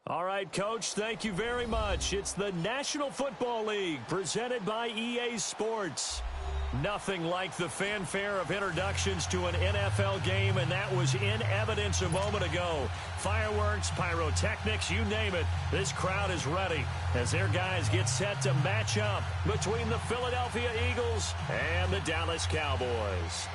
All right, Coach, thank you very much. It's the National Football League presented by EA Sports. Nothing like the fanfare of introductions to an NFL game, and that was in evidence a moment ago. Fireworks, pyrotechnics, you name it. This crowd is ready as their guys get set to match up between the Philadelphia Eagles and the Dallas Cowboys.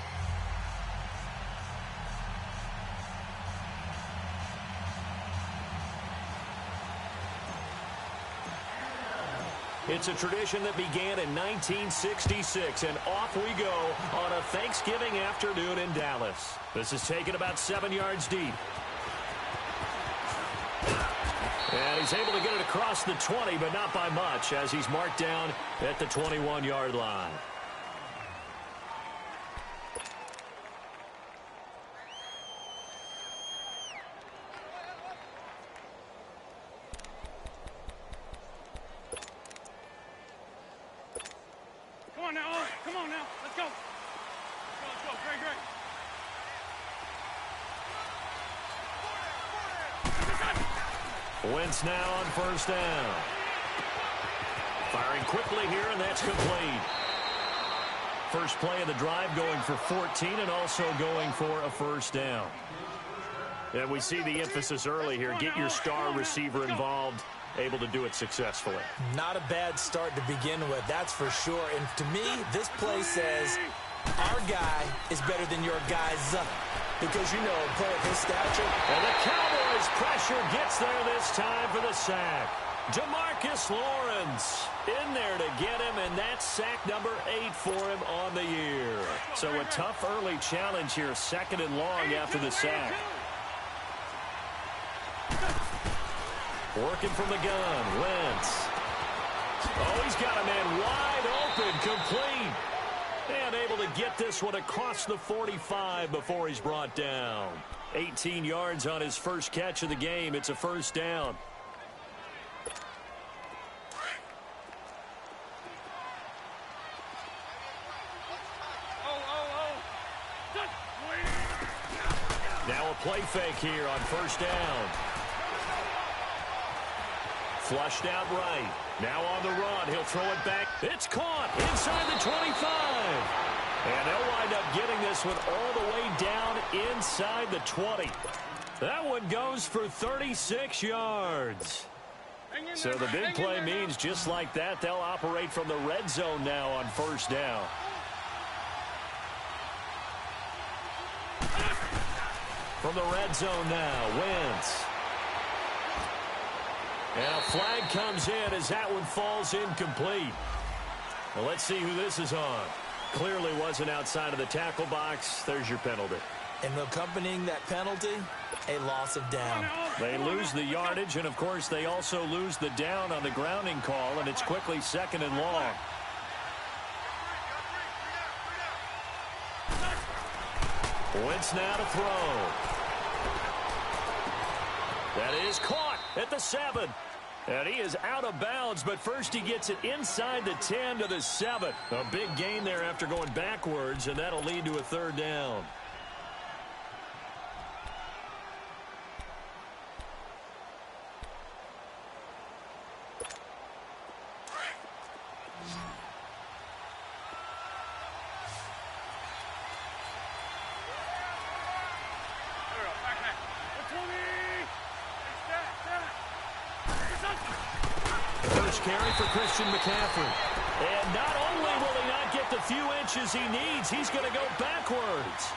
It's a tradition that began in 1966, and off we go on a Thanksgiving afternoon in Dallas. This is taken about 7 yards deep. And he's able to get it across the 20, but not by much, as he's marked down at the 21-yard line. Come on now, let's go. Let's go, great. Wentz now on first down. Firing quickly here, and that's complete. First play of the drive going for 14 and also going for a first down. And we see the emphasis early here. Get your star receiver involved. Able to do it successfully. Not a bad start to begin with, that's for sure. And to me, this play says our guy is better than your guy's because, you know, a player of his stature. And the Cowboys' pressure gets there this time for the sack. DeMarcus Lawrence in there to get him, and that's sack number 8 for him on the year. So a tough early challenge here, 2nd and long after the sack. Working from the gun, Wentz. Oh, he's got a man wide open, complete. And able to get this one across the 45 before he's brought down. 18 yards on his first catch of the game. It's a first down. Now a play fake here on first down. Flushed out right. Now on the run. He'll throw it back. It's caught inside the 25. And they'll wind up getting this one all the way down inside the 20. That one goes for 36 yards. So the big play means just like that, they'll operate from the red zone now on first down. From the red zone now, Wentz. And a flag comes in as that one falls incomplete. Well, let's see who this is on. Clearly wasn't outside of the tackle box. There's your penalty. And accompanying that penalty, a loss of down. They lose the yardage, and, of course, they also lose the down on the grounding call, and it's quickly 2nd and long. Wentz now to throw. That is caught at the 7. And he is out of bounds, but first he gets it inside the 10 to the 7. A big gain there after going backwards, and that'll lead to a 3rd down. Carry for Christian McCaffrey. And not only will he not get the few inches he needs, he's going to go backwards.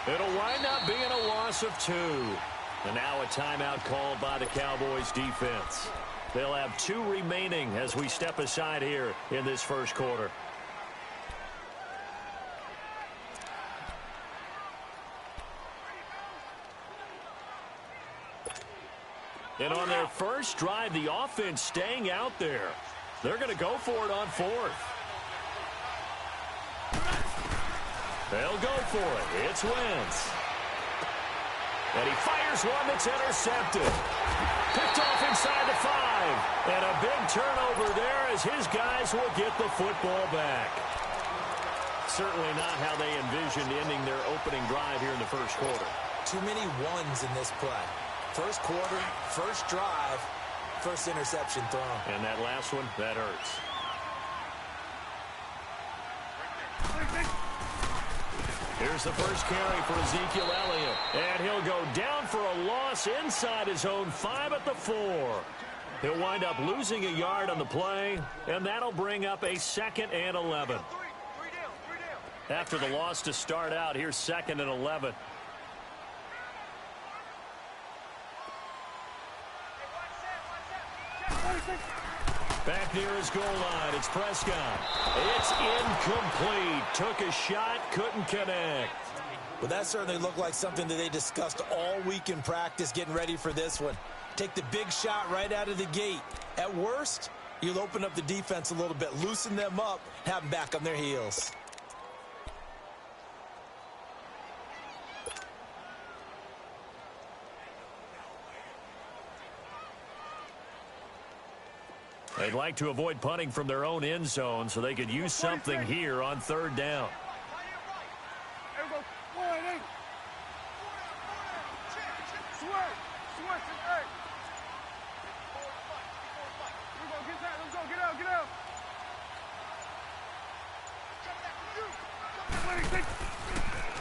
It'll wind up being a loss of 2. And now a timeout called by the Cowboys defense. They'll have 2 remaining as we step aside here in this first quarter. And on their first drive, the offense staying out there. They're going to go for it on 4th. They'll go for it. It's Wentz. And he fires one that's intercepted. Picked off inside the 5. And a big turnover there as his guys will get the football back. Certainly not how they envisioned ending their opening drive here in the first quarter. Too many ones in this play. First quarter, first drive, first interception thrown. And that last one, that hurts. Here's the first carry for Ezekiel Elliott. And he'll go down for a loss inside his own 5 at the 4. He'll wind up losing a yard on the play, and that'll bring up a 2nd and 11. After the loss to start out, here's 2nd and 11. Back near his goal line, it's Prescott. It's incomplete. Took a shot, couldn't connect. Well, that certainly looked like something that they discussed all week in practice getting ready for this one. Take the big shot right out of the gate. At worst, you'll open up the defense a little bit, loosen them up, have them back on their heels. They'd like to avoid punting from their own end zone so they could use something here on 3rd down.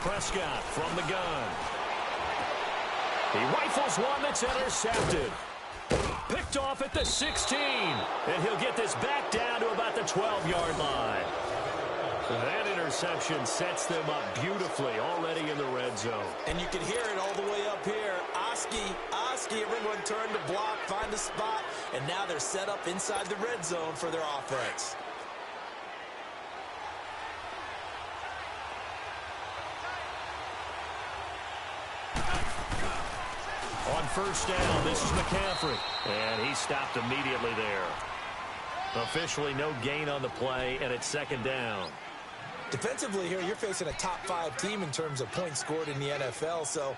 Prescott from the gun. He rifles one that's intercepted. Picked off at the 16. And he'll get this back down to about the 12-yard line. That interception sets them up beautifully already in the red zone. And you can hear it all the way up here. Oski, everyone turned to block, find a spot, and now they're set up inside the red zone for their offense. On 1st down, this is McCaffrey. And he stopped immediately there. Officially no gain on the play, and it's 2nd down. Defensively here, you're facing a top 5 team in terms of points scored in the NFL. So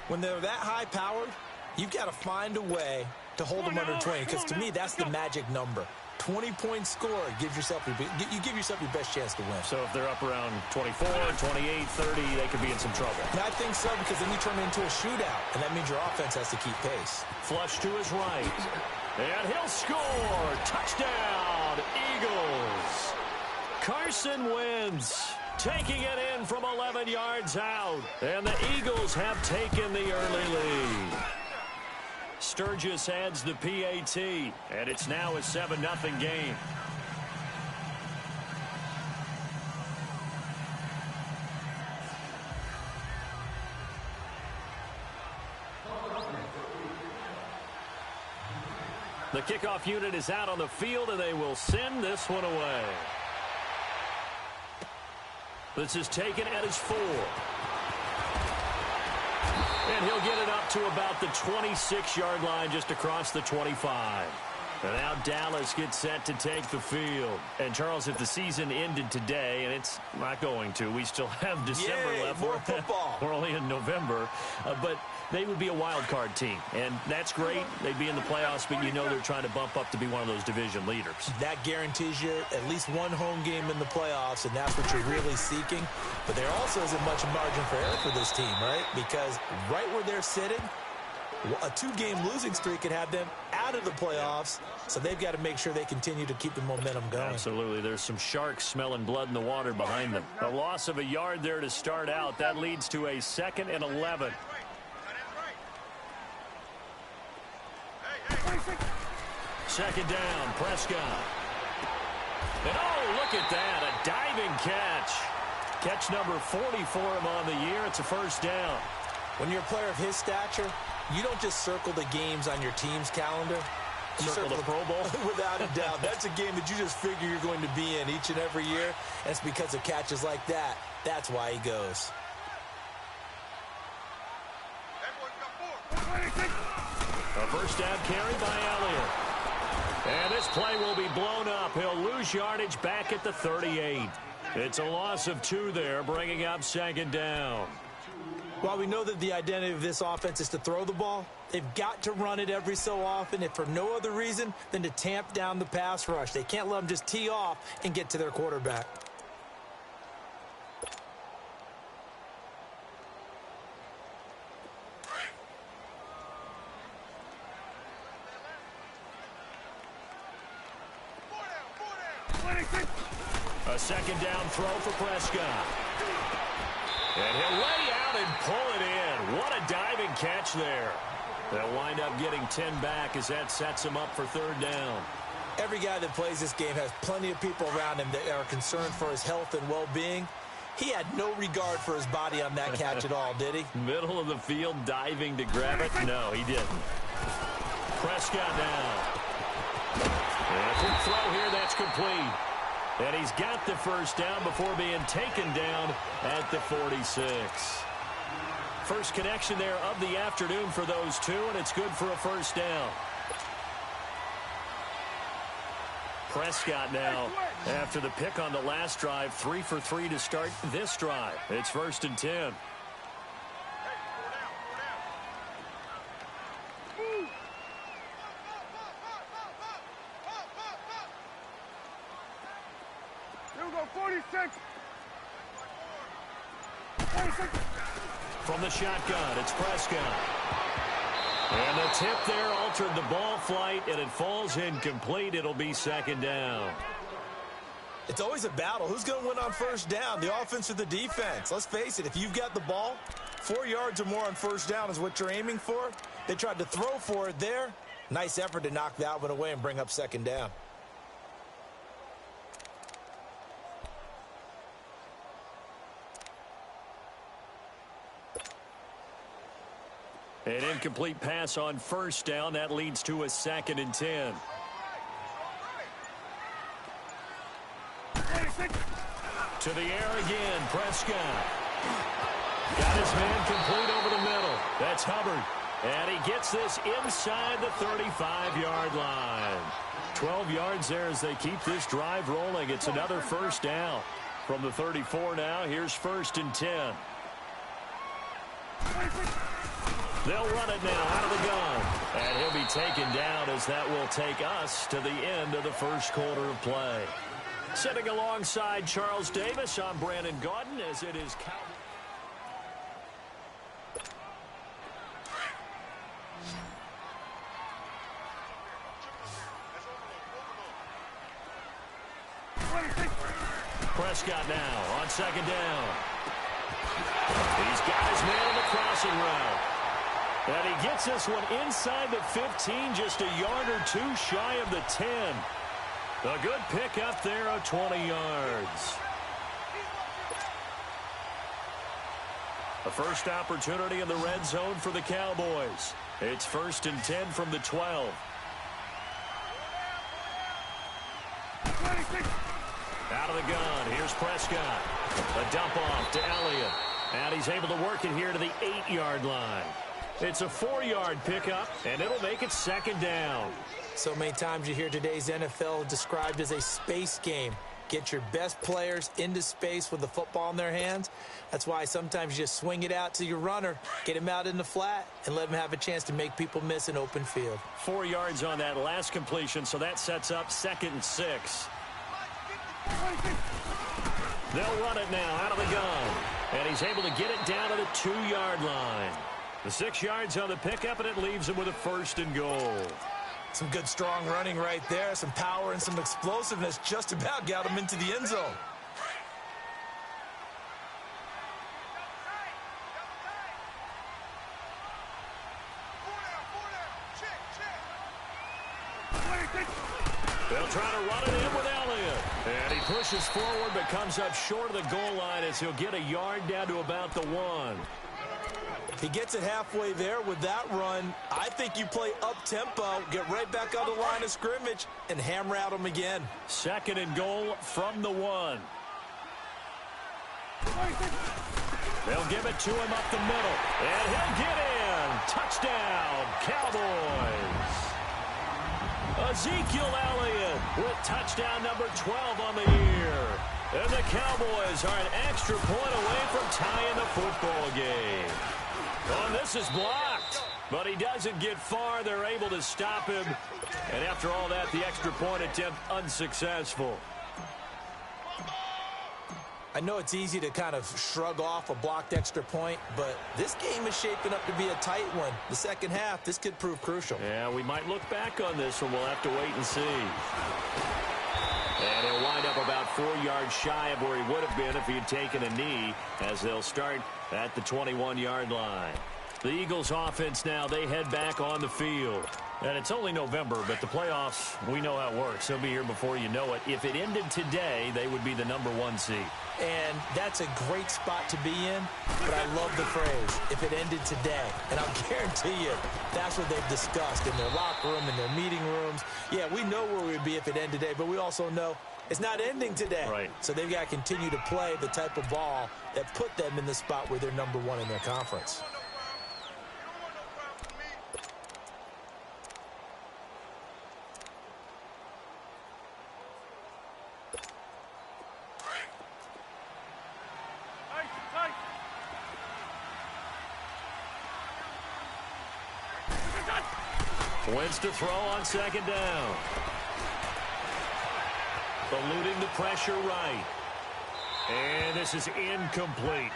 when they're that high-powered, you've got to find a way to hold them under 20. Because to me, that's the magic number. 20 points scored gives yourself you give yourself your best chance to win. So if they're up around 24, 28, 30, they could be in some trouble. And I think so, because then you turn it into a shootout, and that means your offense has to keep pace. Flush to his right. And he'll score. Touchdown, Eagles. Carson Wentz taking it in from 11 yards out. And the Eagles have taken the early lead. Sturgis adds the PAT, and it's now a 7-0 game. The kickoff unit is out on the field, and they will send this one away. This is taken at his 4. And he'll get it up to about the 26-yard line, just across the 25. And now Dallas gets set to take the field. And, Charles, if the season ended today, and it's not going to, we still have December left. More football. We're only in November. But they would be a wild card team. And that's great. They'd be in the playoffs, but you know they're trying to bump up to be one of those division leaders. That guarantees you at least one home game in the playoffs, and that's what you're really seeking. But there also isn't much margin for error for this team, right? Because right where they're sitting, a 2-game losing streak could have them out of the playoffs, so they've got to make sure they continue to keep the momentum going. Absolutely. There's some sharks smelling blood in the water behind them. A loss of a yard there to start out. That leads to a 2nd and 11. Second down, Prescott. And oh, look at that, a diving catch. Catch number 40 for him on the year. It's a 1st down. When you're a player of his stature, you don't just circle the games on your team's calendar. You circle the Pro Bowl? Without a doubt. That's a game that you just figure you're going to be in each and every year. And it's because of catches like that. That's why he goes. A 1st down carry by Elliott. And this play will be blown up. He'll lose yardage back at the 38. It's a loss of 2 there, bringing up 2nd down. While we know that the identity of this offense is to throw the ball, they've got to run it every so often, if for no other reason than to tamp down the pass rush. They can't let them just tee off and get to their quarterback. A second down throw for Prescott. And he'll lay out and pull it in. What a diving catch there. They'll wind up getting 10 back as that sets him up for third down. Every guy that plays this game has plenty of people around him that are concerned for his health and well-being. He had no regard for his body on that catch at all, did he? Middle of the field diving to grab it? No, he didn't. Prescott now. And a quick throw here, that's complete. And he's got the first down before being taken down at the 46. First connection there of the afternoon for those two, and it's good for a first down. Prescott now, after the pick on the last drive, 3 for 3 to start this drive. It's 1st and 10. Here we go, 46. From the shotgun, it's Prescott. And the tip there altered the ball flight, and it falls incomplete. It'll be second down. It's always a battle. Who's going to win on first down, the offense or the defense? Let's face it, if you've got the ball, 4 yards or more on first down is what you're aiming for. They tried to throw for it there. Nice effort to knock that one away and bring up second down. An incomplete pass on first down. That leads to a 2nd and 10. To the air again, Prescott. Got his man complete over the middle. That's Hubbard. And he gets this inside the 35-yard line. 12 yards there as they keep this drive rolling. It's another first down. From the 34 now, here's 1st and 10. They'll run it now out of the gun. And he'll be taken down as that will take us to the end of the first quarter of play. Sitting alongside Charles Davis, I'm Brandon Gaudin as it is Cowboys. Prescott now on second down. He's got his man in the crossing route. And he gets this one inside the 15, just a yard or two shy of the 10. A good pickup there of 20 yards. A first opportunity in the red zone for the Cowboys. It's 1st and 10 from the 12. Out of the gun, here's Prescott. A dump off to Elliott. And he's able to work it here to the 8-yard line. It's a 4-yard pickup, and it'll make it second down. So many times you hear today's NFL described as a space game. Get your best players into space with the football in their hands. That's why sometimes you just swing it out to your runner, get him out in the flat, and let him have a chance to make people miss an open field. 4 yards on that last completion, so that sets up 2nd and 6. They'll run it now out of the gun. And he's able to get it down to the 2-yard line. The 6 yards on the pickup, and it leaves him with a 1st and goal. Some good, strong running right there. Some power and some explosiveness just about got him into the end zone. They'll try to run it in with Elliott. And he pushes forward but comes up short of the goal line as he'll get a yard down to about the 1. He gets it halfway there with that run. I think you play up-tempo, get right back on the line of scrimmage, and hammer out him again. 2nd and goal from the 1. They'll give it to him up the middle. And he'll get in. Touchdown, Cowboys. Ezekiel Elliott with touchdown number 12 on the year. And the Cowboys are an extra point away from tying the football game. Oh, this is blocked, but he doesn't get far. They're able to stop him. And after all that, the extra point attempt unsuccessful. I know it's easy to kind of shrug off a blocked extra point, but this game is shaping up to be a tight one. The second half, this could prove crucial. Yeah, we might look back on this one. We'll have to wait and see. And he'll wind up about 4 yards shy of where he would have been if he had taken a knee, as they'll start at the 21-yard line. The Eagles offense now, they head back on the field. And it's only November, but the playoffs, we know how it works. They'll be here before you know it. If it ended today, they would be the #1 seed. And that's a great spot to be in, but I love the phrase, if it ended today. And I'll guarantee you, that's what they've discussed in their locker room, in their meeting rooms. Yeah, we know where we'd be if it ended today, but we also know it's not ending today. Right. So they've got to continue to play the type of ball that put them in the spot where they're #1 in their conference. Wentz to throw on 2nd down. Eluding the pressure right. And this is incomplete.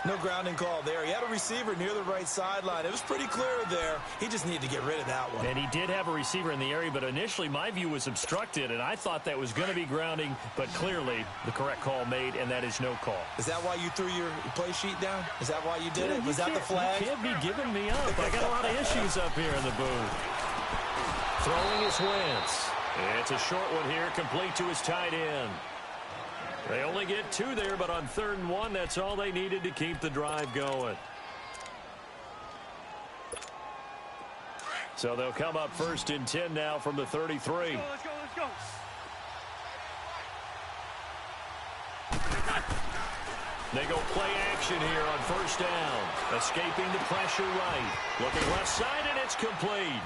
No grounding call there. He had a receiver near the right sideline. It was pretty clear there. He just needed to get rid of that one. And he did have a receiver in the area, but initially my view was obstructed, and I thought that was going to be grounding, but clearly the correct call made, and that is no call. Is that why you threw your play sheet down? Is that why you did it? Was that the flag? You can't be giving me up. I got a lot of issues up here in the booth. Throwing is Wentz. It's a short one here, complete to his tight end. They only get 2 there, but on 3rd and 1, that's all they needed to keep the drive going. So they'll come up 1st and 10 now from the 33. Let's go, let's go. They go play action here on 1st down. Escaping the pressure right. Looking left side, and it's complete.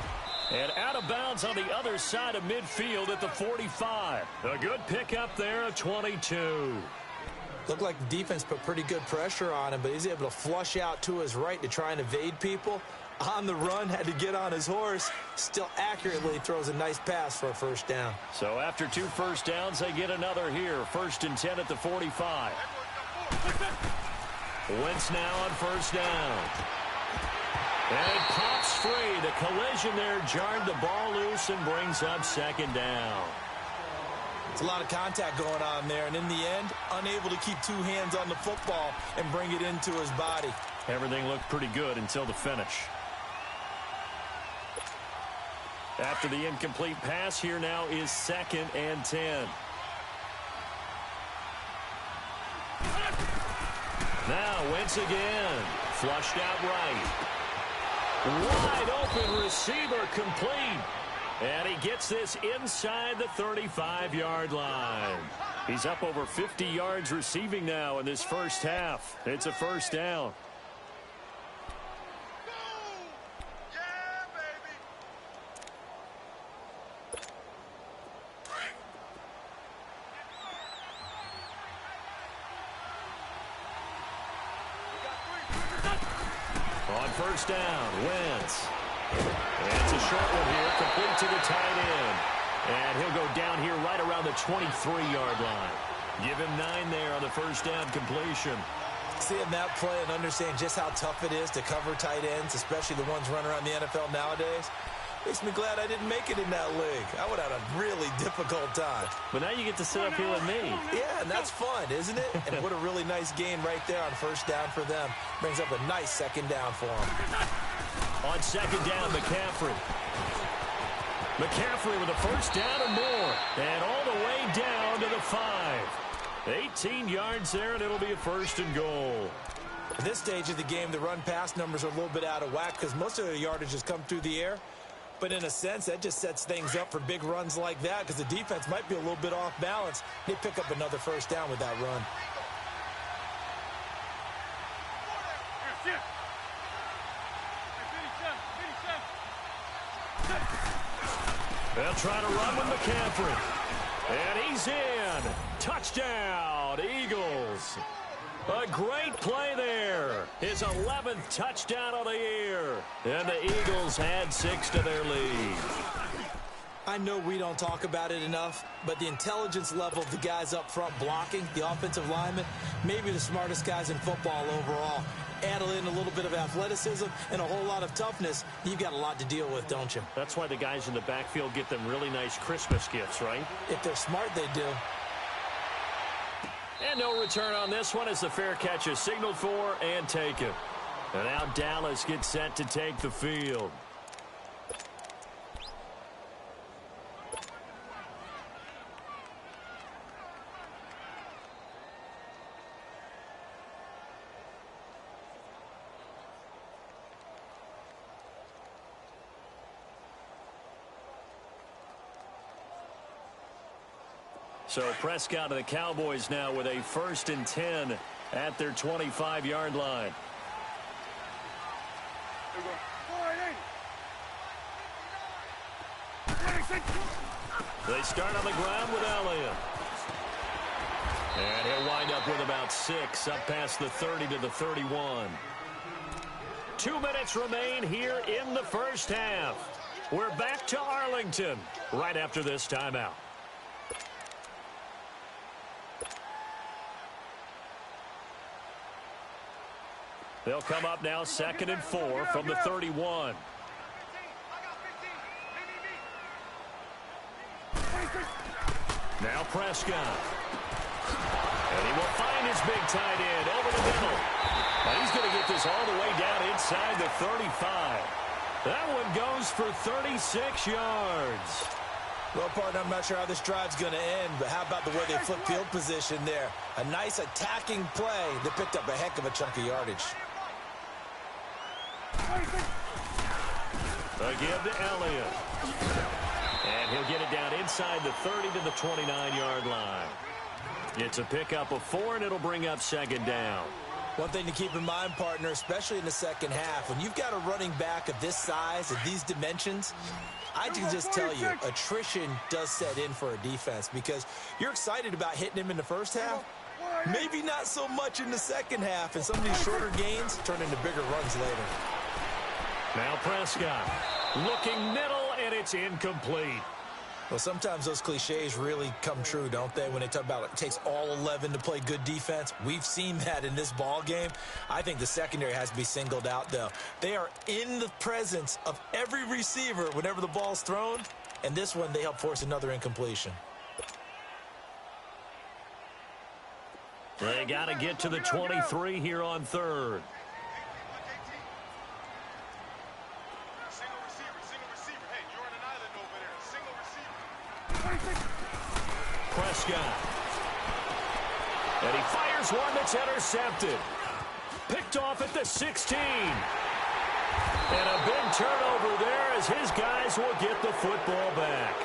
And out of bounds on the other side of midfield at the 45. A good pickup there at 22. Looked like the defense put pretty good pressure on him, but he's able to flush out to his right to try and evade people. On the run, had to get on his horse. Still accurately throws a nice pass for a 1st down. So after 2 first downs, they get another here. 1st and 10 at the 45. Wentz now on 1st down. And it pops free. The collision there jarred the ball loose and brings up 2nd down. It's a lot of contact going on there, and in the end, unable to keep 2 hands on the football and bring it into his body. Everything looked pretty good until the finish. After the incomplete pass, here now is 2nd and 10. Now Wentz again. Flushed out right. Wide open receiver complete. And he gets this inside the 35-yard line. He's up over 50 yards receiving now in this 1st half. It's a 1st down. On 1st down, Wentz. And it's a short one here, complete to the tight end. And he'll go down here right around the 23-yard line. Give him 9 there on the 1st down completion. Seeing that play and understand just how tough it is to cover tight ends, especially the ones running around the NFL nowadays, makes me glad I didn't make it in that league. I would have had a really difficult time. But now you get to sit up here with me. Yeah, and that's fun, isn't it? And what a really nice game right there on 1st down for them. Brings up a nice 2nd down for them. On 2nd down, McCaffrey. McCaffrey with a 1st down and more. And all the way down to the 5. 18 yards there, and it'll be a 1st and goal. At this stage of the game, the run-pass numbers are a little bit out of whack because most of their yardage has come through the air. But in a sense, that just sets things up for big runs like that because the defense might be a little bit off balance. They pick up another 1st down with that run. They'll try to run with McCaffrey. And he's in. Touchdown, Eagles. A great play there. His 11th touchdown of the year. And the Eagles add 6 to their lead. I know we don't talk about it enough, but the intelligence level of the guys up front blocking, the offensive linemen, maybe the smartest guys in football overall. Add in a little bit of athleticism and a whole lot of toughness, you've got a lot to deal with, don't you? That's why the guys in the backfield get them really nice Christmas gifts, right? If they're smart, they do. And no return on this one as the fair catch is signaled for and taken. And now Dallas gets set to take the field. So Prescott and the Cowboys now with a 1st and 10 at their 25-yard line. They start on the ground with Elliott. And he'll wind up with about 6 up past the 30 to the 31. 2 minutes remain here in the first half. We're back to Arlington right after this timeout. They'll come up now 2nd and 4 from the 31. Now Prescott. And he will find his big tight end over the middle. And he's going to get this all the way down inside the 35. That one goes for 36 yards. Well, partner, I'm not sure how this drive's going to end, but how about the way they flip field position there? A nice attacking play that picked up a heck of a chunk of yardage. Again to Elliott. And he'll get it down inside the 30 to the 29-yard line. It's a pickup of 4, and it'll bring up 2nd down. One thing to keep in mind, partner, especially in the second half, when you've got a running back of this size, of these dimensions, I can just tell you, attrition does set in for a defense because you're excited about hitting him in the first half. Maybe not so much in the second half, and some of these shorter gains turn into bigger runs later. Now Prescott looking middle, and it's incomplete. Well, sometimes those cliches really come true, don't they, when they talk about it takes all 11 to play good defense. We've seen that in this ball game. I think the secondary has to be singled out, though. They are in the presence of every receiver whenever the ball's thrown, and this one they help force another incompletion. They got to get to the 23 here on 3rd. Prescott. And he fires one that's intercepted. Picked off at the 16. And a big turnover there as his guys will get the football back.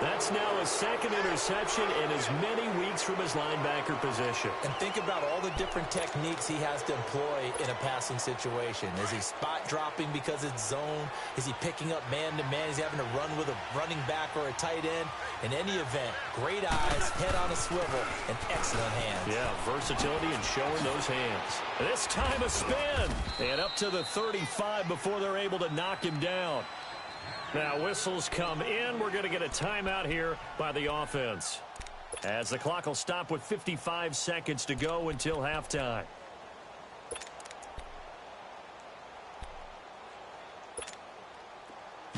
That's now his 2nd interception in as many weeks from his linebacker position. And think about all the different techniques he has to employ in a passing situation. Is he spot dropping because it's zone? Is he picking up man-to-man? Is he having to run with a running back or a tight end? In any event, great eyes, head on a swivel, and excellent hands. Yeah, versatility and showing those hands. This time a spin. And up to the 35 before they're able to knock him down. Now whistles come in. We're going to get a timeout here by the offense, as the clock will stop with 55 seconds to go until halftime.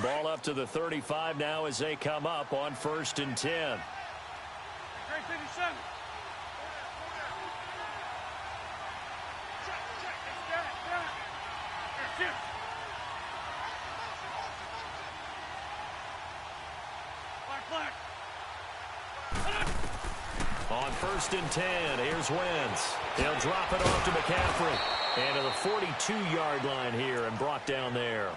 Ball up to the 35 now as they come up on 1st and 10. Great 57. On 1st and 10, here's Wentz. He'll drop it off to McCaffrey. And to the 42-yard line here and brought down there.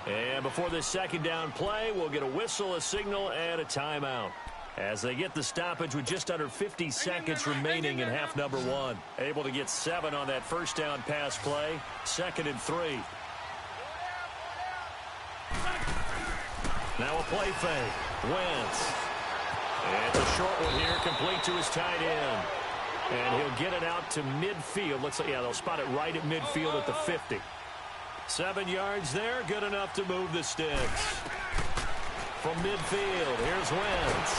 And before this 2nd down play, we'll get a whistle, a signal, and a timeout. As they get the stoppage with just under 50 seconds remaining in half number 1. Able to get 7 on that 1st down pass play. 2nd and 3. Now a play fake. Wentz. It's a short one here, complete to his tight end. And he'll get it out to midfield. Looks like, yeah, they'll spot it right at midfield at the 50. 7 yards there, good enough to move the sticks. from midfield. Here's Wentz.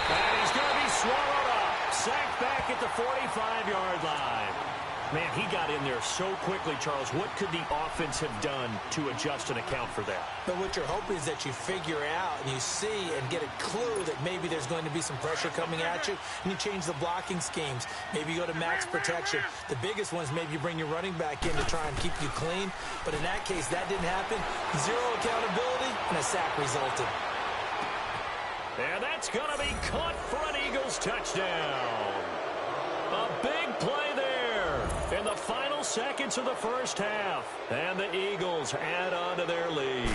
And he's going to be swallowed up. Sacked back at the 45-yard line. Man, he got in there so quickly, Charles. What could the offense have done to adjust and account for that? But what you're hoping is that you figure out and you see and get a clue that maybe there's going to be some pressure coming at you, and you change the blocking schemes. Maybe you go to max protection. The biggest one is maybe you bring your running back in to try and keep you clean. But in that case, that didn't happen. Zero accountability, and a sack resulted. And that's going to be caught for an Eagles touchdown. A big play there in the final seconds of the first half. And the Eagles add on to their lead.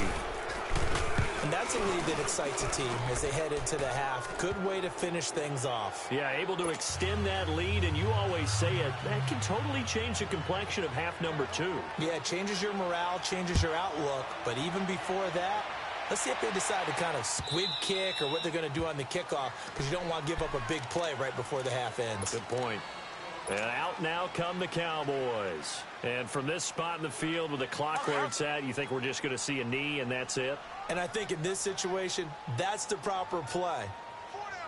And that's a lead that excites a team as they head into the half. Good way to finish things off. Yeah, able to extend that lead, and you always say it, that can totally change the complexion of half number 2. Yeah, it changes your morale, changes your outlook. But even before that, let's see if they decide to kind of squib kick or what they're going to do on the kickoff, because you don't want to give up a big play right before the half ends. Good point. And out now come the Cowboys. And from this spot in the field with the clock where it's at, you think we're just going to see a knee and that's it? And I think in this situation, that's the proper play.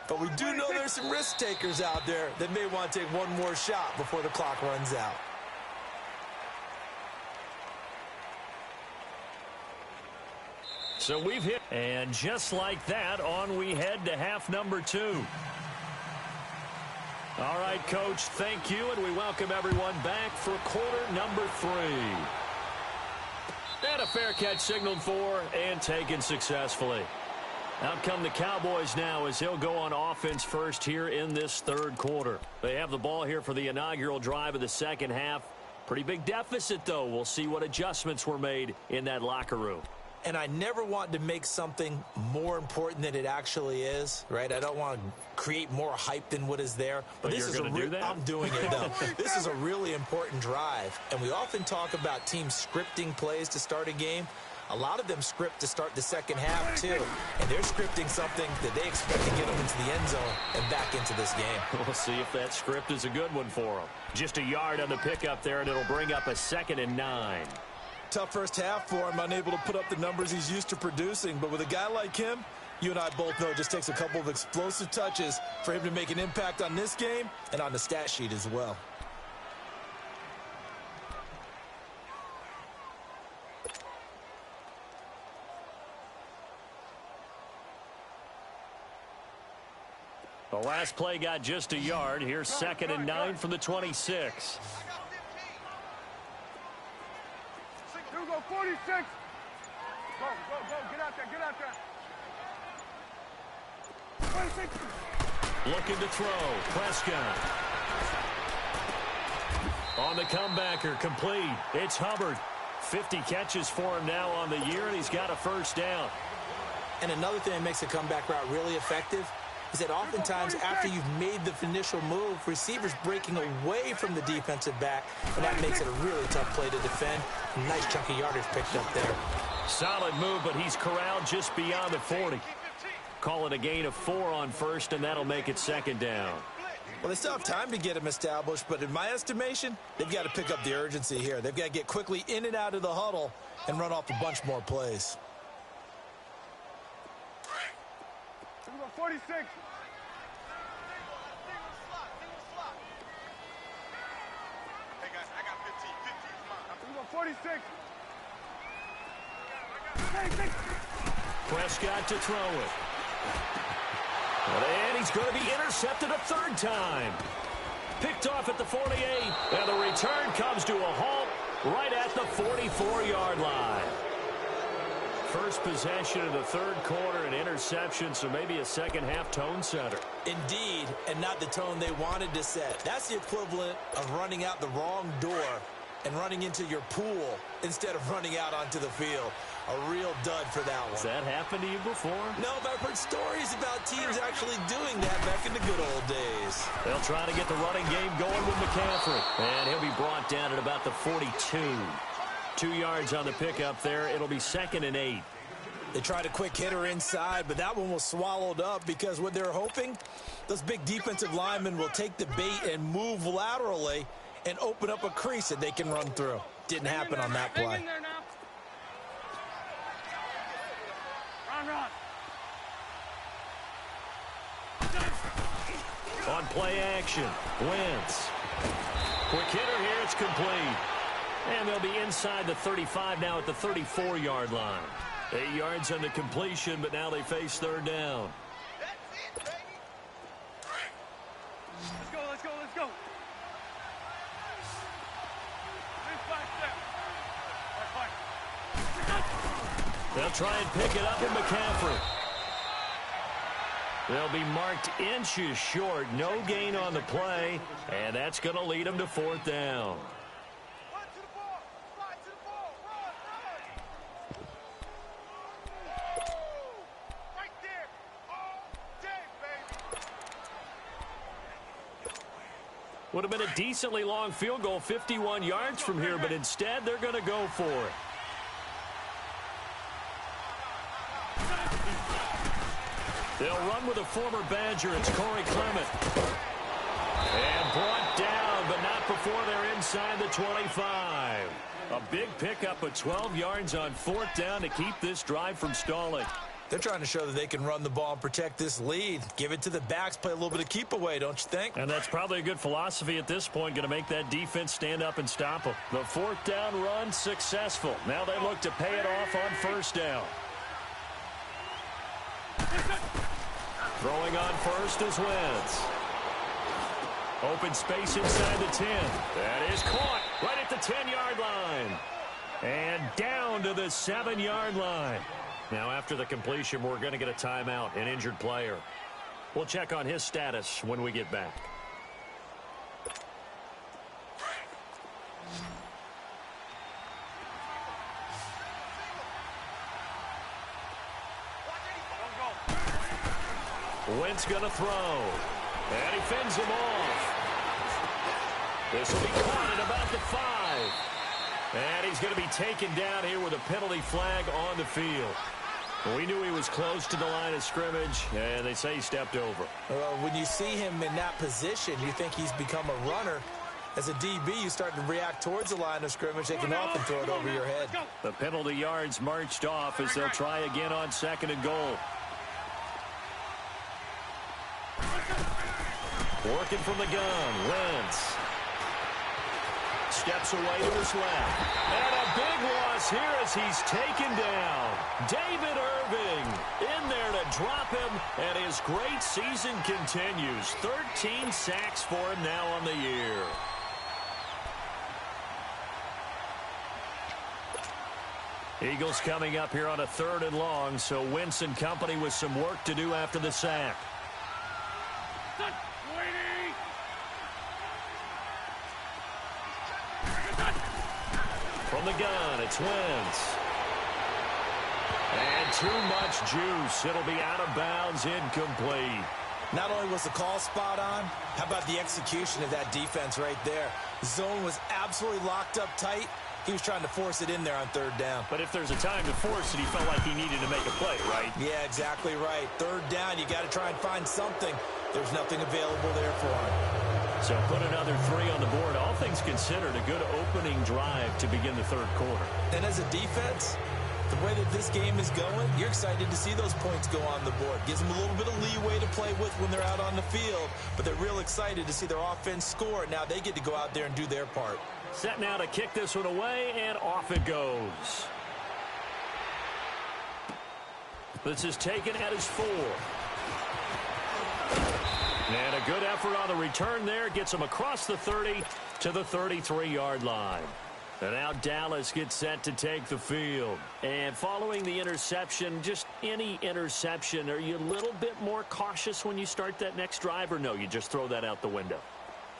But we do know there's some risk takers out there that may want to take one more shot before the clock runs out. So we've hit. And just like that, on we head to half number 2. All right, Coach, thank you, and we welcome everyone back for quarter number 3. And a fair catch signaled for and taken successfully. Out come the Cowboys now as he'll go on offense first here in this third quarter. They have the ball here for the inaugural drive of the second half. Pretty big deficit, though. We'll see what adjustments were made in that locker room. And I never want to make something more important than it actually is, right? I don't want to create more hype than what is there. But this is going to do that? I'm doing it, though. This is a really important drive. And we often talk about teams scripting plays to start a game. A lot of them script to start the second half, too. And they're scripting something that they expect to get them into the end zone and back into this game. We'll see if that script is a good one for them. Just a yard on the pickup there, and it'll bring up a 2nd and 9. Tough first half for him, unable to put up the numbers he's used to producing. But with a guy like him, you and I both know it just takes a couple of explosive touches for him to make an impact on this game and on the stat sheet as well. The last play got just a yard. Here's 2nd and 9 from the 26. Here we go, 46. Go, get out there. 26. Looking to throw. Prescott. On the comebacker, complete. It's Hubbard. 50 catches for him now on the year, and he's got a first down. And another thing that makes a comeback route really effective is that oftentimes after you've made the initial move, receivers breaking away from the defensive back, and that makes it a really tough play to defend. A nice chunk of yardage picked up there. Solid move, but he's corralled just beyond the 40. Call it a gain of 4 on first, and that'll make it 2nd down. Well, they still have time to get him established, but in my estimation, they've got to pick up the urgency here. They've got to get quickly in and out of the huddle and run off a bunch more plays. 46. Hey guys, I got 15. 46. Prescott to throw it. And he's going to be intercepted a 3rd time. Picked off at the 48. And the return comes to a halt right at the 44-yard line. First possession of the third quarter, an interception, so maybe a second half tone setter. Indeed, and not the tone they wanted to set. That's the equivalent of running out the wrong door and running into your pool instead of running out onto the field. A real dud for that one. Has that happened to you before? No, but I've heard stories about teams actually doing that back in the good old days. They'll try to get the running game going with McCaffrey. And he'll be brought down at about the 42. 2 yards on the pickup there. It'll be 2nd and 8. They tried a quick hitter inside, but that one was swallowed up because what they're hoping, those big defensive linemen will take the bait and move laterally and open up a crease that they can run through. Didn't happen on that play. Run. play action. Wentz. Quick hitter here. It's complete. And they'll be inside the 35 now at the 34-yard line. 8 yards on the completion, but now they face third down. That's it, baby. Let's go, let's go, let's go. They'll try and pick it up in McCaffrey. They'll be marked inches short. No gain on the play, and that's going to lead them to fourth down. Run to the ball. Slide to the ball. Run, run. Right there. All day, baby. Would have been a decently long field goal, 51 yards from here, but instead they're going to go for it. They'll run with a former Badger. It's Corey Clement. And brought down, but not before they're inside the 25. A big pickup of 12 yards on fourth down to keep this drive from stalling. They're trying to show that they can run the ball and protect this lead. Give it to the backs, play a little bit of keep away, don't you think? And that's probably a good philosophy at this point, going to make that defense stand up and stop them. The fourth down run successful. Now they look to pay it off on first down. Throwing on first is Wentz. Open space inside the 10. That is caught right at the 10-yard line. And down to the 7-yard line. Now after the completion, we're going to get a timeout, an injured player. We'll check on his status when we get back. Wentz going to throw. And he fends him off. This will be caught at about the 5. And he's going to be taken down here with a penalty flag on the field. We knew he was close to the line of scrimmage, and they say he stepped over. When you see him in that position, you think he's become a runner. As a DB, you start to react towards the line of scrimmage. They can often throw it over your head. The penalty yards marched off as they'll try again on 2nd and goal. Working from the gun, Wentz. Steps away to his left. And a big loss here as he's taken down. David Irving in there to drop him, and his great season continues. 13 sacks for him now on the year. Eagles coming up here on a 3rd and long, so Wentz and company with some work to do after the sack. From the gun, it's Wentz. And too much juice. It'll be out of bounds, incomplete. Not only was the call spot on, how about the execution of that defense right there? Zone was absolutely locked up tight. He was trying to force it in there on 3rd down. But if there's a time to force it, he felt like he needed to make a play, right? Yeah, exactly right. 3rd down, you got to try and find something. There's nothing available there for him. So put another 3 on the board. All things considered, a good opening drive to begin the 3rd quarter. And as a defense, the way that this game is going, you're excited to see those points go on the board. Gives them a little bit of leeway to play with when they're out on the field, but they're real excited to see their offense score. Now they get to go out there and do their part. Set now to kick this one away, and off it goes. This is taken at his 4. And a good effort on the return there. Gets him across the 30 to the 33-yard line. And now Dallas gets set to take the field. And following the interception, just any interception, are you a little bit more cautious when you start that next drive, or no, you just throw that out the window?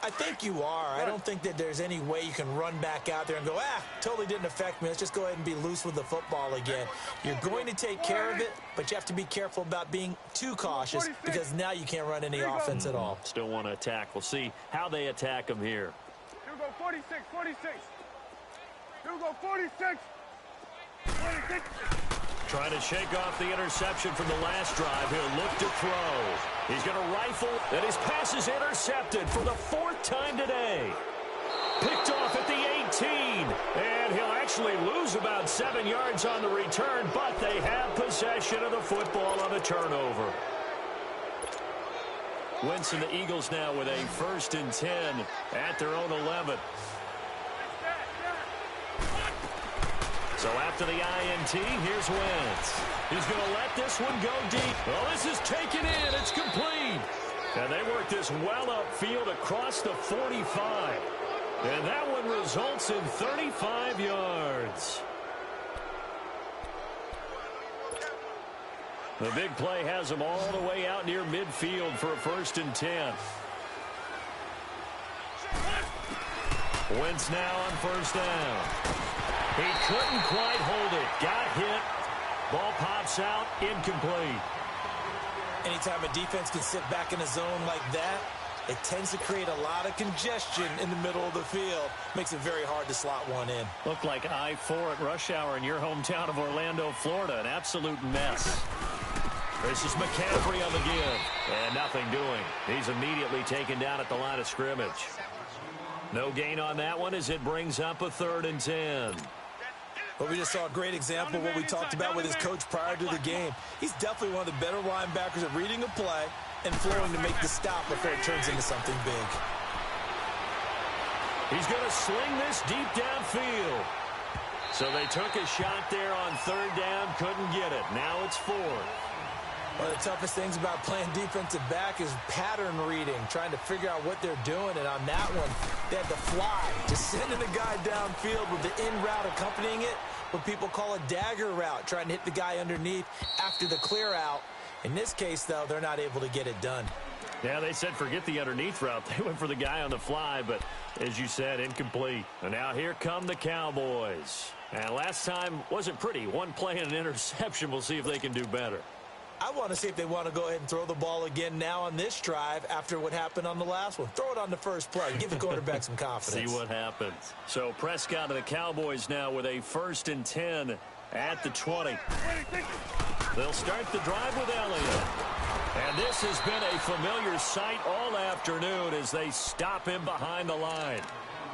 I think you are. I don't think that there's any way you can run back out there and go, totally didn't affect me. Let's just go ahead and be loose with the football again. You're going to take care of it, but you have to be careful about being too cautious because now you can't run any offense at all. Still want to attack. We'll see how they attack him here. Here we go, 46, 46. Here we go, 46. 46. Trying to shake off the interception from the last drive. He'll look to throw. He's going to rifle, and his pass is intercepted for the 4th time today. Picked off at the 18, and he'll actually lose about 7 yards on the return, but they have possession of the football on the turnover. Wentz and the Eagles now with a 1st and 10 at their own 11. So after the INT, here's Wentz. He's going to let this one go deep. Well, this is taken in. It's complete. And they work this well upfield across the 45. And that one results in 35 yards. The big play has them all the way out near midfield for a 1st and 10. Wentz now on 1st down. He couldn't quite hold it. Got hit. Ball pops out. Incomplete. Anytime a defense can sit back in a zone like that, it tends to create a lot of congestion in the middle of the field. Makes it very hard to slot one in. Looked like I-4 at rush hour in your hometown of Orlando, Florida. An absolute mess. This is McCaffrey on the give. And nothing doing. He's immediately taken down at the line of scrimmage. No gain on that one as it brings up a 3rd and 10. Well, we just saw a great example of what we talked about with his coach prior to the game. He's definitely one of the better linebackers at reading a play and flowing to make the stop before it turns into something big. He's going to sling this deep downfield. So they took a shot there on 3rd down, couldn't get it. Now it's 4. One of the toughest things about playing defensive back is pattern reading, trying to figure out what they're doing. And on that one, they had to fly, just sending the guy downfield with the in route accompanying it, what people call a dagger route, trying to hit the guy underneath after the clear out. In this case, though, they're not able to get it done. Yeah, they said forget the underneath route. They went for the guy on the fly, but as you said, incomplete. And now here come the Cowboys. And last time wasn't pretty. One play and an interception. We'll see if they can do better. I want to see if they want to go ahead and throw the ball again now on this drive after what happened on the last one. Throw it on the first play. Give the quarterback some confidence. See what happens. So Prescott and the Cowboys now with a 1st and 10 at the 20. They'll start the drive with Elliott. And this has been a familiar sight all afternoon as they stop him behind the line.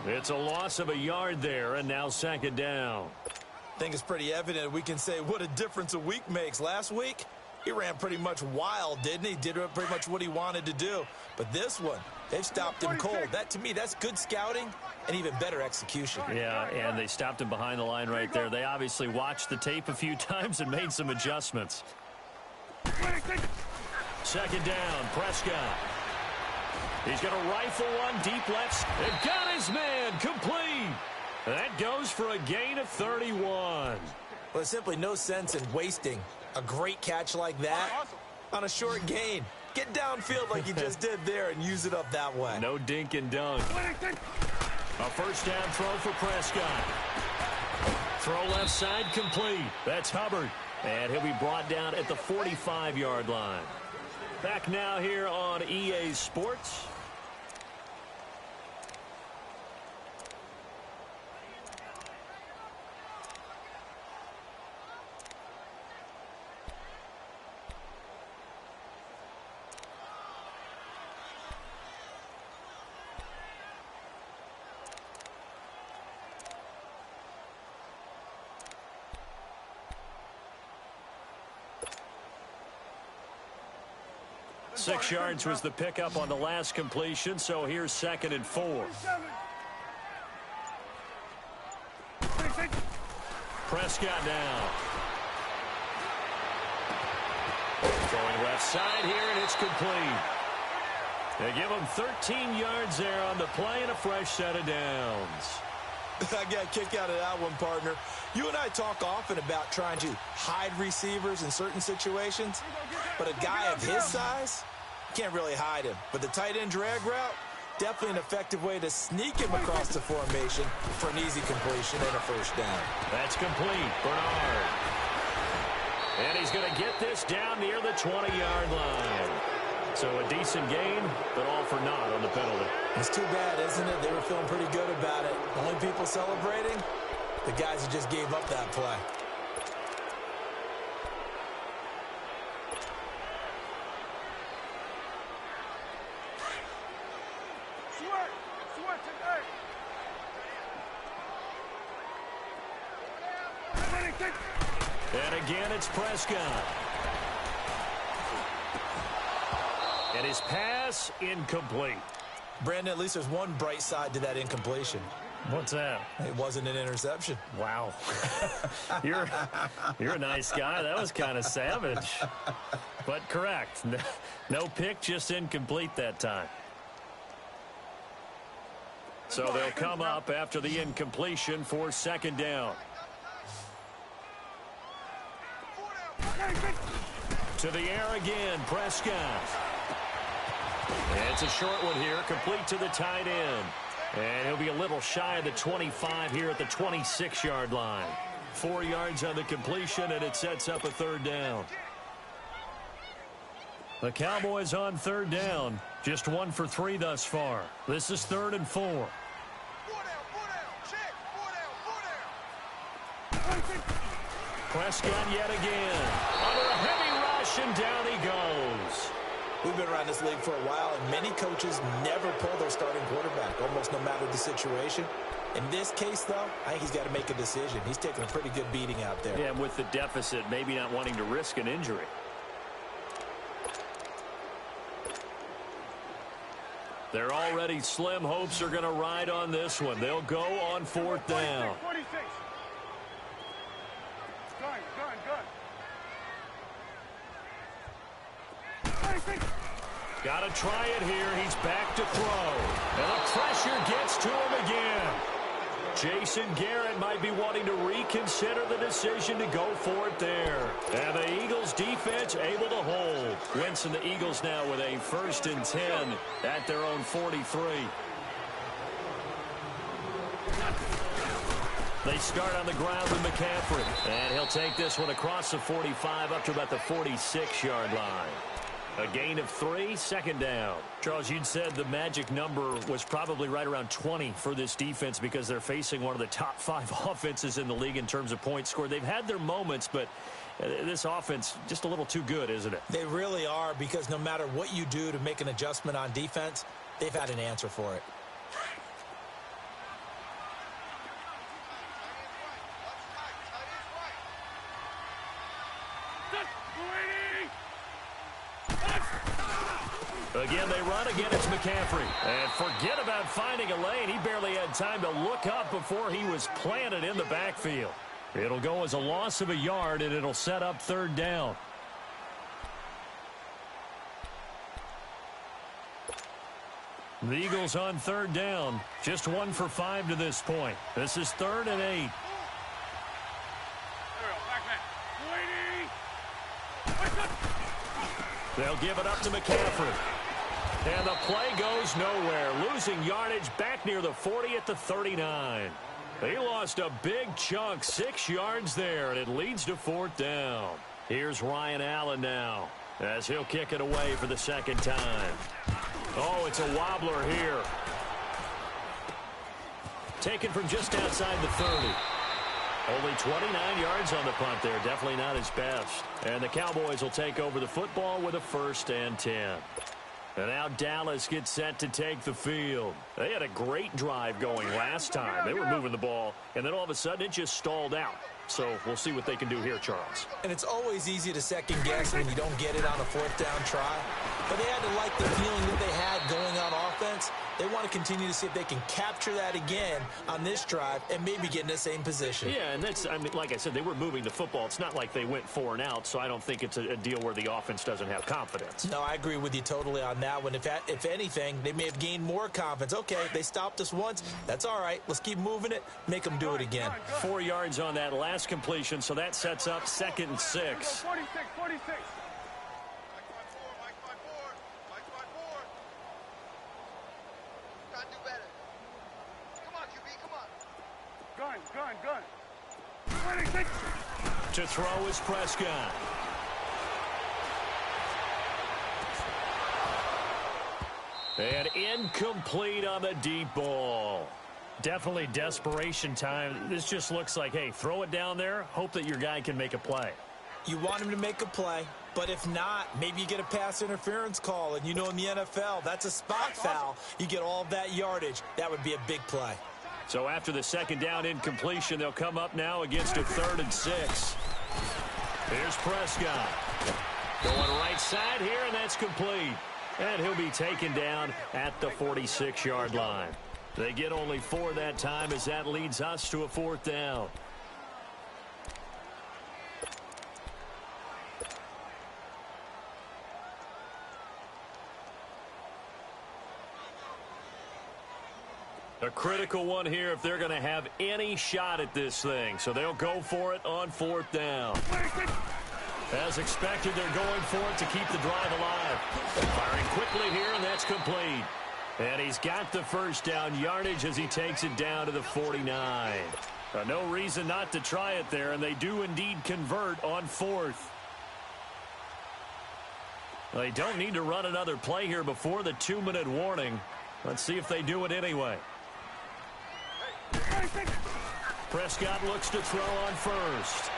It's a loss of a yard there, and now 2nd down. I think it's pretty evident we can say what a difference a week makes. Last week, he ran pretty much wild, didn't he? Did pretty much what he wanted to do. But this one, they've stopped him cold. That, to me, that's good scouting and even better execution. Yeah, and they stopped him behind the line right there. They obviously watched the tape a few times and made some adjustments. 2nd down, Prescott. He's going to rifle one deep left. They've got his man complete. That goes for a gain of 31. Well, there's simply no sense in wasting a great catch like that on a short gain. Get downfield like you just did there and use it up that way. No dink and dunk. A 1st down throw for Prescott. Throw left side complete. That's Hubbard. And he'll be brought down at the 45-yard line. Back now here on EA Sports. Six yards was the pickup on the last completion, so here's 2nd and 4. Prescott down. Throwing left side here, and it's complete. They give him 13 yards there on the play and a fresh set of downs. I got a kick out of that one, partner. You and I talk often about trying to hide receivers in certain situations, but a guy of his size, can't really hide him. But the tight end drag route, definitely an effective way to sneak him across the formation for an easy completion and a 1st down. That's complete. Bernard. And he's going to get this down near the 20-yard line. So a decent gain, but all for naught on the penalty. It's too bad, isn't it? They were feeling pretty good about it. Only people celebrating, the guys who just gave up that play. And again, it's Prescott. And his pass incomplete. Brandon, at least there's one bright side to that incompletion. What's that? It wasn't an interception. Wow. You're a nice guy. That was kind of savage. But correct. No pick, just incomplete that time. So they'll come up after the incompletion for second down. To the air again, Prescott. It's a short one here, complete to the tight end. And he'll be a little shy of the 25 here at the 26-yard line. 4 yards on the completion, and it sets up a third down. The Cowboys on third down. Just 1 for 3 thus far. This is 3rd and 4. Prescott yet again. Under a heavy rush, and down he goes. We've been around this league for a while, and many coaches never pull their starting quarterback, almost no matter the situation. In this case, though, I think he's got to make a decision. He's taking a pretty good beating out there. Yeah, and with the deficit, maybe not wanting to risk an injury. They're already slim. Hopes are going to ride on this one. They'll go on 4th down. 46. Got to try it here. He's back to throw. And the pressure gets to him again. Jason Garrett might be wanting to reconsider the decision to go for it there. And the Eagles defense able to hold. Wentz and the Eagles now with a 1st and 10 at their own 43. They start on the ground with McCaffrey. And he'll take this one across the 45 up to about the 46-yard line. A gain of 3, second down. Charles, you'd said the magic number was probably right around 20 for this defense because they're facing one of the top 5 offenses in the league in terms of points scored. They've had their moments, but this offense just a little too good, isn't it? They really are, because no matter what you do to make an adjustment on defense, they've had an answer for it. Again, they run. Again, it's McCaffrey. And forget about finding a lane. He barely had time to look up before he was planted in the backfield. It'll go as a loss of a yard, and it'll set up 3rd down. The Eagles on 3rd down. Just 1 for 5 to this point. This is 3rd and 8. They'll give it up to McCaffrey. And the play goes nowhere. Losing yardage back near the 40 at the 39. He lost a big chunk, 6 yards there, and it leads to 4th down. Here's Ryan Allen now as he'll kick it away for the 2nd time. Oh, it's a wobbler here. Taken from just outside the 30. Only 29 yards on the punt there. Definitely not his best. And the Cowboys will take over the football with a 1st and 10. And now Dallas gets set to take the field. They had a great drive going last time. They were moving the ball, and then all of a sudden it just stalled out. So we'll see what they can do here, Charles. And it's always easy to second guess when you don't get it on a 4th down try. But they had to like the feeling that they had going on offense. They want to continue to see if they can capture that again on this drive and maybe get in the same position. Yeah, and that's, I mean, like I said, they were moving the football. It's not like they went 4 and out, so I don't think it's a deal where the offense doesn't have confidence. No, I agree with you totally on that one. If anything, they may have gained more confidence. Okay, they stopped us once. That's all right. Let's keep moving it. Make them do it again. 4 yards on that last completion, so that sets up 2nd and 6. 46. Gun. 26. To throw is Prescott. And incomplete on the deep ball. Definitely desperation time. This just looks like, hey, throw it down there, hope that your guy can make a play. You want him to make a play, but if not, maybe you get a pass interference call, and you know in the NFL, that's a spot foul. You get all of that yardage. That would be a big play. So after the 2nd down incompletion, they'll come up now against a 3rd and 6. Here's Prescott. Going right side here, and that's complete. And he'll be taken down at the 46-yard line. They get only 4 that time as that leads us to a 4th down. A critical one here if they're going to have any shot at this thing. So they'll go for it on 4th down. As expected, they're going for it to keep the drive alive. Firing quickly here, and that's complete. And he's got the first down yardage as he takes it down to the 49. No reason not to try it there, and they do indeed convert on 4th. They don't need to run another play here before the 2-minute warning. Let's see if they do it anyway. Prescott looks to throw on first.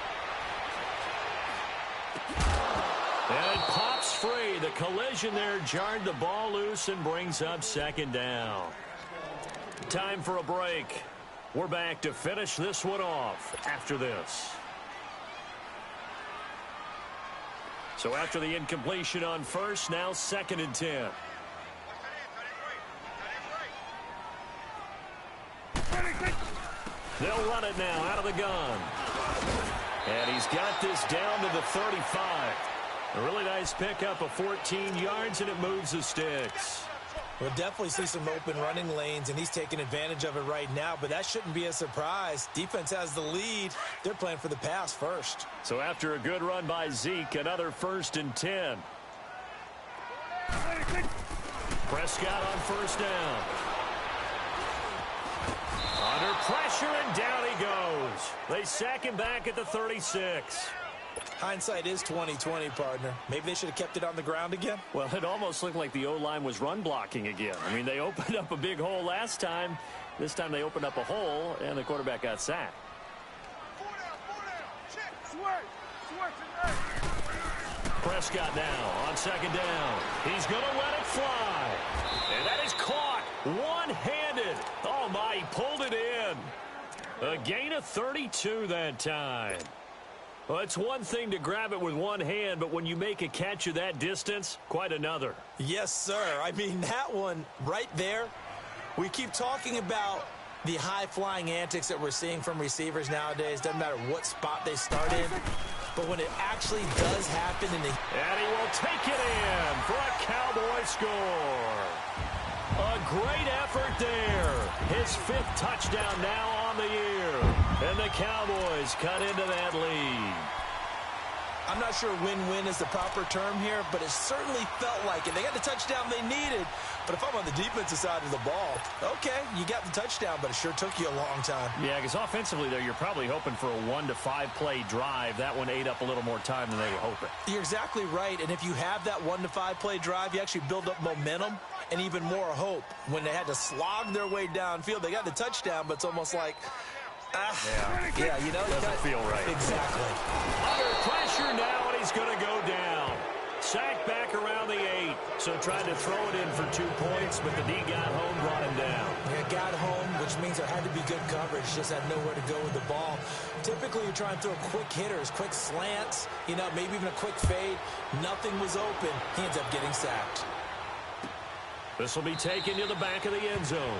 And it pops free. The collision there jarred the ball loose and brings up 2nd down. Time for a break. We're back to finish this one off after this. So after the incompletion on first, now 2nd and 10. They'll run it now out of the gun. And he's got this down to the 35. A really nice pickup of 14 yards, and it moves the sticks. We'll definitely see some open running lanes, and he's taking advantage of it right now, but that shouldn't be a surprise. Defense has the lead. They're playing for the pass first. So after a good run by Zeke, another 1st and 10. Prescott on 1st down. Under pressure, and down he goes. They sack him back at the 36. Hindsight is 20/20, partner. Maybe they should have kept it on the ground again. Well, it almost looked like the O-line was run blocking again. I mean, they opened up a big hole last time. This time they opened up a hole, and the quarterback got sacked. Prescott now on 2nd down. He's going to let it fly. And that is caught one-handed. Oh, my, he pulled it in. A gain of 32 that time. Well, it's one thing to grab it with one hand, but when you make a catch of that distance, quite another. Yes, sir. I mean, that one right there, we keep talking about the high-flying antics that we're seeing from receivers nowadays. Doesn't matter what spot they start in. But when it actually does happen, and he will take it in for a Cowboy score. A great effort there. His 5th touchdown now on the year. And the Cowboys cut into that lead. I'm not sure win-win is the proper term here, but it certainly felt like it. They got the touchdown they needed, but if I'm on the defensive side of the ball, okay, you got the touchdown, but it sure took you a long time. Yeah, because offensively, though, you're probably hoping for a 1 to 5 play drive. That one ate up a little more time than they were hoping. You're exactly right, and if you have that 1 to 5 play drive, you actually build up momentum and even more hope. When they had to slog their way downfield, they got the touchdown, but it's almost like, yeah, you know, doesn't feel right. Exactly. Under pressure now, and he's going to go down. Sacked back around the 8, so tried to throw it in for 2 points, but the D got home, brought him down. Yeah, got home, which means there had to be good coverage, just had nowhere to go with the ball. Typically, you're trying to throw quick hitters, quick slants, you know, maybe even a quick fade. Nothing was open. He ends up getting sacked. This will be taken to the back of the end zone.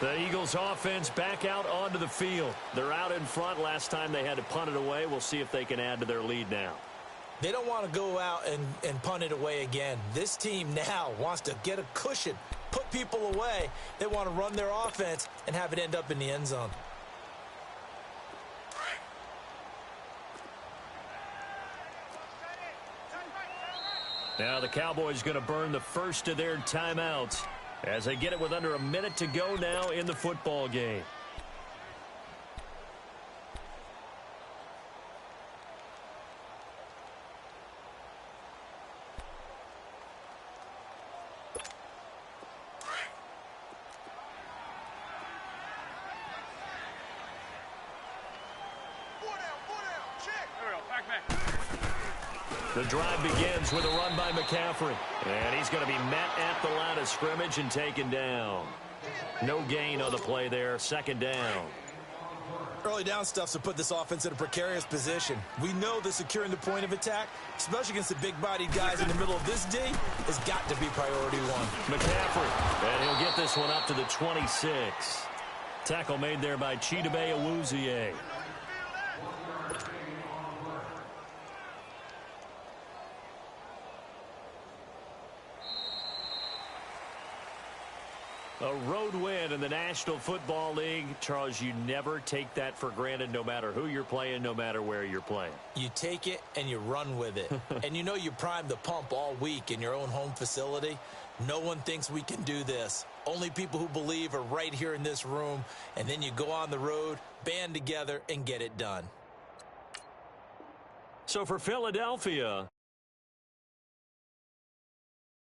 The Eagles offense back out onto the field. They're out in front. Last time they had to punt it away. We'll see if they can add to their lead now. They don't want to go out and punt it away again. This team now wants to get a cushion, put people away. They want to run their offense and have it end up in the end zone. Now the Cowboys going to burn the first of their timeouts as they get it with under a minute to go now in the football game. The drive begins with a run by McCaffrey. And he's going to be met at the line of scrimmage and taken down. No gain on the play there. 2nd down. Early down stuffs to put this offense in a precarious position. We know that securing the point of attack, especially against the big-bodied guys in the middle of this D, has got to be priority one. McCaffrey, and he'll get this one up to the 26. Tackle made there by Chidobe Awuzie. A road win in the National Football League. Charles, you never take that for granted no matter who you're playing, no matter where you're playing. You take it and you run with it. And you know you primed the pump all week in your own home facility. No one thinks we can do this. Only people who believe are right here in this room. And then you go on the road, band together, and get it done. So for Philadelphia,